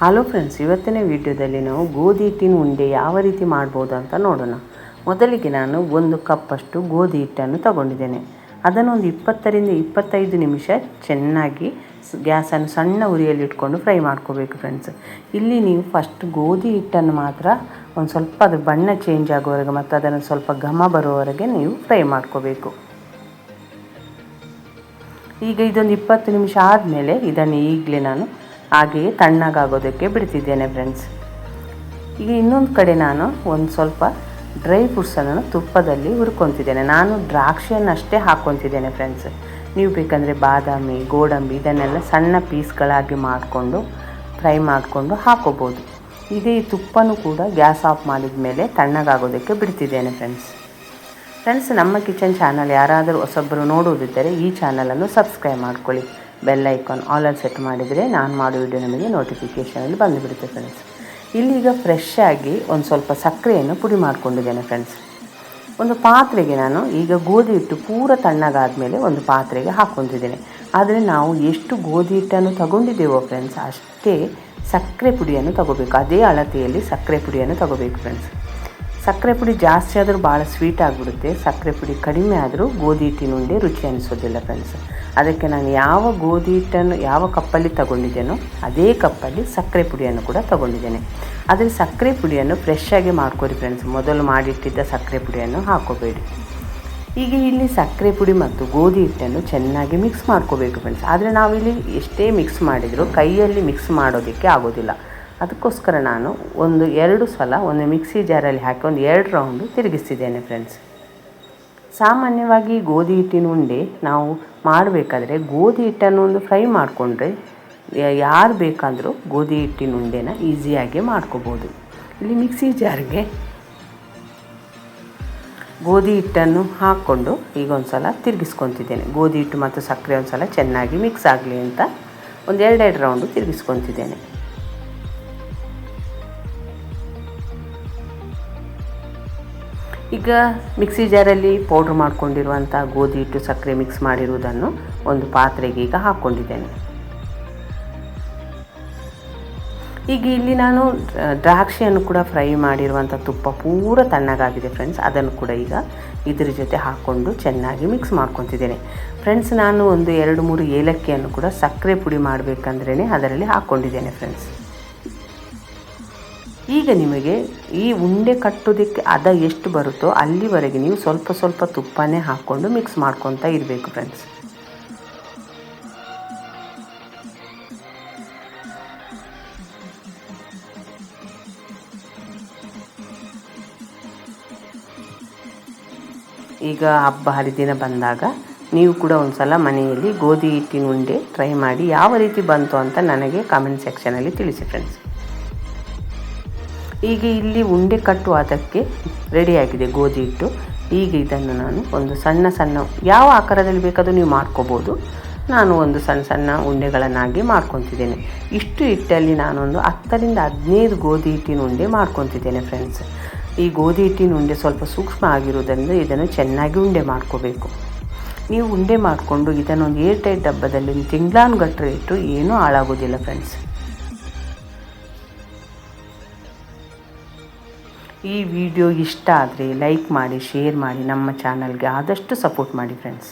Hello friends, ಇವತ್ತಿನ ವಿಡಿಯೋದಲ್ಲಿ ನಾವು ಗೋಧಿ ಹಿಟ್ಟಿನ ಉಂಡೆ ಯಾವ ರೀತಿ ಮಾಡ್ಬೋದು ಅಂತ ನೋಡೋಣ. ಮೊದಲಿಗೆ ನಾನು 1 ಕಪ್ಪಷ್ಟು ಗೋಧಿ ಹಿಟ್ಟನ್ನು ತಗೊಂಡಿದ್ದೇನೆ. ಅದನ್ನು ಒಂದು 20ರಿಂದ 25 ನಿಮಿಷ ಚೆನ್ನಾಗಿ ಗ್ಯಾಸನ್ನು ಸಣ್ಣ ಉರಿಯಲ್ಲಿ ಇಟ್ಕೊಂಡು ಫ್ರೈ ಮಾಡ್ಕೋಬೇಕು ಫ್ರೆಂಡ್ಸ್. ಇಲ್ಲಿ ನೀವು ಫಸ್ಟ್ ಗೋಧಿ ಹಿಟ್ಟನ್ನು ಮಾತ್ರ ಒಂದು ಸ್ವಲ್ಪ ಅದು ಬಣ್ಣ ಚೇಂಜ್ ಆಗೋವರೆಗೆ ಮತ್ತು ಅದನ್ನು ಸ್ವಲ್ಪ ಘಮ ಬರುವವರೆಗೆ ನೀವು ಫ್ರೈ ಮಾಡ್ಕೋಬೇಕು. ಈಗ ಇದೊಂದು 20 ನಿಮಿಷ ಆದಮೇಲೆ ಇದನ್ನು ಈಗಲೇ ನಾನು ಹಾಗೆಯೇ ತಣ್ಣಗಾಗೋದಕ್ಕೆ ಬಿಡ್ತಿದ್ದೇನೆ ಫ್ರೆಂಡ್ಸ್. ಈಗ ಇನ್ನೊಂದು ಕಡೆ ನಾನು ಒಂದು ಸ್ವಲ್ಪ ಡ್ರೈ ಫ್ರೂಟ್ಸನ್ನು ತುಪ್ಪದಲ್ಲಿ ಹುರ್ಕೊತಿದ್ದೇನೆ. ನಾನು ದ್ರಾಕ್ಷಿಯನ್ನು ಅಷ್ಟೇ ಹಾಕ್ಕೊತಿದ್ದೇನೆ ಫ್ರೆಂಡ್ಸ್. ನೀವು ಬೇಕಂದರೆ ಬಾದಾಮಿ, ಗೋಡಂಬಿ ಇದನ್ನೆಲ್ಲ ಸಣ್ಣ ಪೀಸ್ಗಳಾಗಿ ಮಾಡಿಕೊಂಡು ಫ್ರೈ ಮಾಡಿಕೊಂಡು ಹಾಕೋಬೋದು. ಈಗ ಈ ತುಪ್ಪನೂ ಕೂಡ ಗ್ಯಾಸ್ ಆಫ್ ಮಾಡಿದ ಮೇಲೆ ತಣ್ಣಗಾಗೋದಕ್ಕೆ ಬಿಡ್ತಿದ್ದೇನೆ ಫ್ರೆಂಡ್ಸ್, ನಮ್ಮ ಕಿಚನ್ ಚಾನಲ್ ಯಾರಾದರೂ ಹೊಸೊಬ್ಬರು ನೋಡುವುದಿದ್ದರೆ ಈ ಚಾನಲನ್ನು ಸಬ್ಸ್ಕ್ರೈಬ್ ಮಾಡ್ಕೊಳ್ಳಿ. ಬೆಲ್ ಐಕಾನ್ ಆಲಲ್ಲಿ ಸೆಟ್ ಮಾಡಿದರೆ ನಾನು ಮಾಡೋ ವಿಡಿಯೋ ನಿಮಗೆ ನೋಟಿಫಿಕೇಷನಲ್ಲಿ ಬಂದುಬಿಡುತ್ತೆ ಫ್ರೆಂಡ್ಸ್. ಇಲ್ಲೀಗ ಫ್ರೆಶ್ ಆಗಿ ಒಂದು ಸ್ವಲ್ಪ ಸಕ್ಕರೆಯನ್ನು ಪುಡಿ ಮಾಡ್ಕೊಂಡಿದ್ದೇನೆ ಫ್ರೆಂಡ್ಸ್. ಒಂದು ಪಾತ್ರೆಗೆ ನಾನು ಈಗ ಗೋಧಿ ಹಿಟ್ಟು ಪೂರ ತಣ್ಣಗಾದಮೇಲೆ ಒಂದು ಪಾತ್ರೆಗೆ ಹಾಕ್ಕೊತಿದ್ದೇನೆ. ಆದರೆ ನಾವು ಎಷ್ಟು ಗೋಧಿ ಹಿಟ್ಟನ್ನು ತಗೊಂಡಿದ್ದೇವೋ ಫ್ರೆಂಡ್ಸ್ ಅಷ್ಟೇ ಸಕ್ಕರೆ ಪುಡಿಯನ್ನು ತಗೋಬೇಕು. ಅದೇ ಅಳತೆಯಲ್ಲಿ ಸಕ್ಕರೆ ಪುಡಿಯನ್ನು ತಗೋಬೇಕು ಫ್ರೆಂಡ್ಸ್. ಸಕ್ಕರೆ ಪುಡಿ ಜಾಸ್ತಿ ಆದರೂ ಭಾಳ ಸ್ವೀಟ್ ಆಗಿಬಿಡುತ್ತೆ. ಸಕ್ಕರೆ ಪುಡಿ ಕಡಿಮೆ ಆದರೂ ಗೋಧಿ ಹಿಟ್ಟಿನ ಉಂಡೆ ರುಚಿ ಅನಿಸೋದಿಲ್ಲ ಫ್ರೆಂಡ್ಸ್. ಅದಕ್ಕೆ ನಾನು ಯಾವ ಗೋಧಿ ಹಿಟ್ಟನ್ನು ಯಾವ ಕಪ್ಪಲ್ಲಿ ತಗೊಂಡಿದ್ದೇನೋ ಅದೇ ಕಪ್ಪಲ್ಲಿ ಸಕ್ಕರೆ ಪುಡಿಯನ್ನು ಕೂಡ ತಗೊಂಡಿದ್ದೇನೆ. ಆದರೆ ಸಕ್ಕರೆ ಪುಡಿಯನ್ನು ಫ್ರೆಶ್ ಆಗಿ ಮಾಡ್ಕೊರಿ ಫ್ರೆಂಡ್ಸ್. ಮೊದಲು ಮಾಡಿಟ್ಟಿದ್ದ ಸಕ್ಕರೆ ಪುಡಿಯನ್ನು ಹಾಕೋಬೇಡಿ. ಈಗ ಇಲ್ಲಿ ಸಕ್ಕರೆ ಪುಡಿ ಮತ್ತು ಗೋಧಿ ಹಿಟ್ಟನ್ನು ಚೆನ್ನಾಗಿ ಮಿಕ್ಸ್ ಮಾಡ್ಕೋಬೇಕು ಫ್ರೆಂಡ್ಸ್. ಆದರೆ ನಾವಿಲ್ಲಿ ಎಷ್ಟೇ ಮಿಕ್ಸ್ ಮಾಡಿದರೂ ಕೈಯಲ್ಲಿ ಮಿಕ್ಸ್ ಮಾಡೋದಕ್ಕೆ ಆಗೋದಿಲ್ಲ. ಅದಕ್ಕೋಸ್ಕರ ನಾನು 1-2 ಸಲ ಒಂದು ಮಿಕ್ಸಿ ಜಾರಲ್ಲಿ ಹಾಕಿ 1-2 ರೌಂಡು ತಿರುಗಿಸ್ತಿದ್ದೇನೆ ಫ್ರೆಂಡ್ಸ್. ಸಾಮಾನ್ಯವಾಗಿ ಗೋಧಿ ಹಿಟ್ಟಿನ ಉಂಡೆ ನಾವು ಮಾಡಬೇಕಾದ್ರೆ ಗೋಧಿ ಹಿಟ್ಟನ್ನು ಒಂದು ಫ್ರೈ ಮಾಡಿಕೊಂಡ್ರೆ ಯಾರು ಬೇಕಾದರೂ ಗೋಧಿ ಹಿಟ್ಟಿನ ಉಂಡೆನ ಈಸಿಯಾಗಿ ಮಾಡ್ಕೋಬೋದು. ಇಲ್ಲಿ ಮಿಕ್ಸಿ ಜಾರ್ಗೆ ಗೋಧಿ ಹಿಟ್ಟನ್ನು ಹಾಕ್ಕೊಂಡು ಈಗ ಒಂದು ಸಲ ತಿರುಗಿಸ್ಕೊತಿದ್ದೇನೆ. ಗೋಧಿ ಹಿಟ್ಟು ಮತ್ತು ಸಕ್ಕರೆ ಒಂದು ಸಲ ಚೆನ್ನಾಗಿ ಮಿಕ್ಸ್ ಆಗಲಿ ಅಂತ 1-2 ರೌಂಡು ತಿರುಗಿಸ್ಕೊತಿದ್ದೇನೆ. ಈಗ ಮಿಕ್ಸಿ ಜಾರಲ್ಲಿ ಪೌಡ್ರ್ ಮಾಡ್ಕೊಂಡಿರುವಂಥ ಗೋಧಿ ಹಿಟ್ಟು ಸಕ್ಕರೆ ಮಿಕ್ಸ್ ಮಾಡಿರುವುದನ್ನು ಒಂದು ಪಾತ್ರೆಗೆ ಈಗ ಹಾಕ್ಕೊಂಡಿದ್ದೇನೆ. ಈಗ ಇಲ್ಲಿ ನಾನು ದ್ರಾಕ್ಷಿಯನ್ನು ಕೂಡ ಫ್ರೈ ಮಾಡಿರುವಂಥ ತುಪ್ಪ ಪೂರ ತಣ್ಣಗಾಗಿದೆ ಫ್ರೆಂಡ್ಸ್. ಅದನ್ನು ಕೂಡ ಈಗ ಇದ್ರ ಜೊತೆ ಹಾಕ್ಕೊಂಡು ಚೆನ್ನಾಗಿ ಮಿಕ್ಸ್ ಮಾಡ್ಕೊತಿದ್ದೇನೆ ಫ್ರೆಂಡ್ಸ್. ನಾನು 1-2-3 ಏಲಕ್ಕಿಯನ್ನು ಕೂಡ ಸಕ್ಕರೆ ಪುಡಿ ಮಾಡಬೇಕಂದ್ರೇ ಅದರಲ್ಲಿ ಹಾಕ್ಕೊಂಡಿದ್ದೇನೆ ಫ್ರೆಂಡ್ಸ್. ಈಗ ನಿಮಗೆ ಈ ಉಂಡೆ ಕಟ್ಟೋದಕ್ಕೆ ಎಷ್ಟು ಬರುತ್ತೋ ಅಲ್ಲಿವರೆಗೆ ನೀವು ಸ್ವಲ್ಪ ಸ್ವಲ್ಪ ತುಪ್ಪನೇ ಹಾಕ್ಕೊಂಡು ಮಿಕ್ಸ್ ಮಾಡ್ಕೊತಾ ಇರಬೇಕು ಫ್ರೆಂಡ್ಸ್. ಈಗ ಹಬ್ಬ ಹರಿದಿನ ಬಂದಾಗ ನೀವು ಕೂಡ ಒಂದು ಸಲ ಮನೆಯಲ್ಲಿ ಗೋಧಿ ಹಿಟ್ಟಿನ ಉಂಡೆ ಟ್ರೈ ಮಾಡಿ ಯಾವ ರೀತಿ ಬಂತು ಅಂತ ನನಗೆ ಕಾಮೆಂಟ್ ಸೆಕ್ಷನಲ್ಲಿ ತಿಳಿಸಿ ಫ್ರೆಂಡ್ಸ್. ಈಗ ಇಲ್ಲಿ ಉಂಡೆ ಕಟ್ಟುವ ಅದಕ್ಕೆ ರೆಡಿಯಾಗಿದೆ ಗೋಧಿ ಹಿಟ್ಟು. ಈಗ ಇದನ್ನು ನಾನು ಒಂದು ಸಣ್ಣ ಯಾವ ಆಕಾರದಲ್ಲಿ ಬೇಕಾದರೂ ನೀವು ಮಾಡ್ಕೋಬೋದು. ನಾನು ಒಂದು ಸಣ್ಣ ಉಂಡೆಗಳನ್ನಾಗಿ ಮಾಡ್ಕೊತಿದ್ದೇನೆ. ಇಷ್ಟು ಹಿಟ್ಟಲ್ಲಿ ನಾನೊಂದು 10ರಿಂದ 15 ಗೋಧಿ ಹಿಟ್ಟಿನ ಉಂಡೆ ಮಾಡ್ಕೊತಿದ್ದೇನೆ ಫ್ರೆಂಡ್ಸ್. ಈ ಗೋಧಿ ಹಿಟ್ಟಿನ ಉಂಡೆ ಸ್ವಲ್ಪ ಸೂಕ್ಷ್ಮ ಆಗಿರೋದ್ರಿಂದ ಇದನ್ನು ಚೆನ್ನಾಗಿ ಉಂಡೆ ಮಾಡ್ಕೋಬೇಕು. ನೀವು ಉಂಡೆ ಮಾಡಿಕೊಂಡು ಇದನ್ನೊಂದು ಏರ್ಟೈಟ್ ಡಬ್ಬದಲ್ಲಿ ತಿಂಗಳಾನುಗಟ್ಟರೆ ಇಟ್ಟು ಏನೂ ಹಾಳಾಗೋದಿಲ್ಲ ಫ್ರೆಂಡ್ಸ್. ಈ ವಿಡಿಯೋ ಇಷ್ಟ ಆದರೆ ಲೈಕ್ ಮಾಡಿ, ಶೇರ್ ಮಾಡಿ, ನಮ್ಮ ಚಾನಲ್ಗೆ ಆದಷ್ಟು ಸಪೋರ್ಟ್ ಮಾಡಿ ಫ್ರೆಂಡ್ಸ್.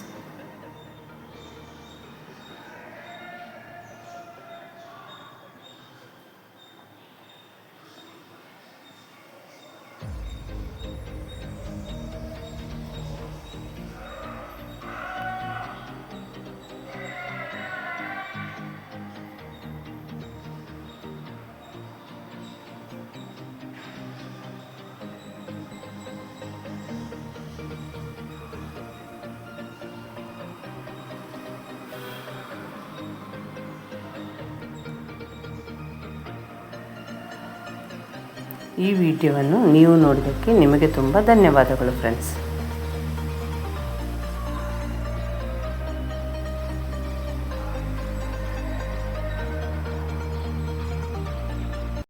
ಈ ವಿಡಿಯೋವನ್ನು ನೀವು ನೋಡಿದ್ದಕ್ಕೆ ನಿಮಗೆ ತುಂಬ ಧನ್ಯವಾದಗಳು ಫ್ರೆಂಡ್ಸ್.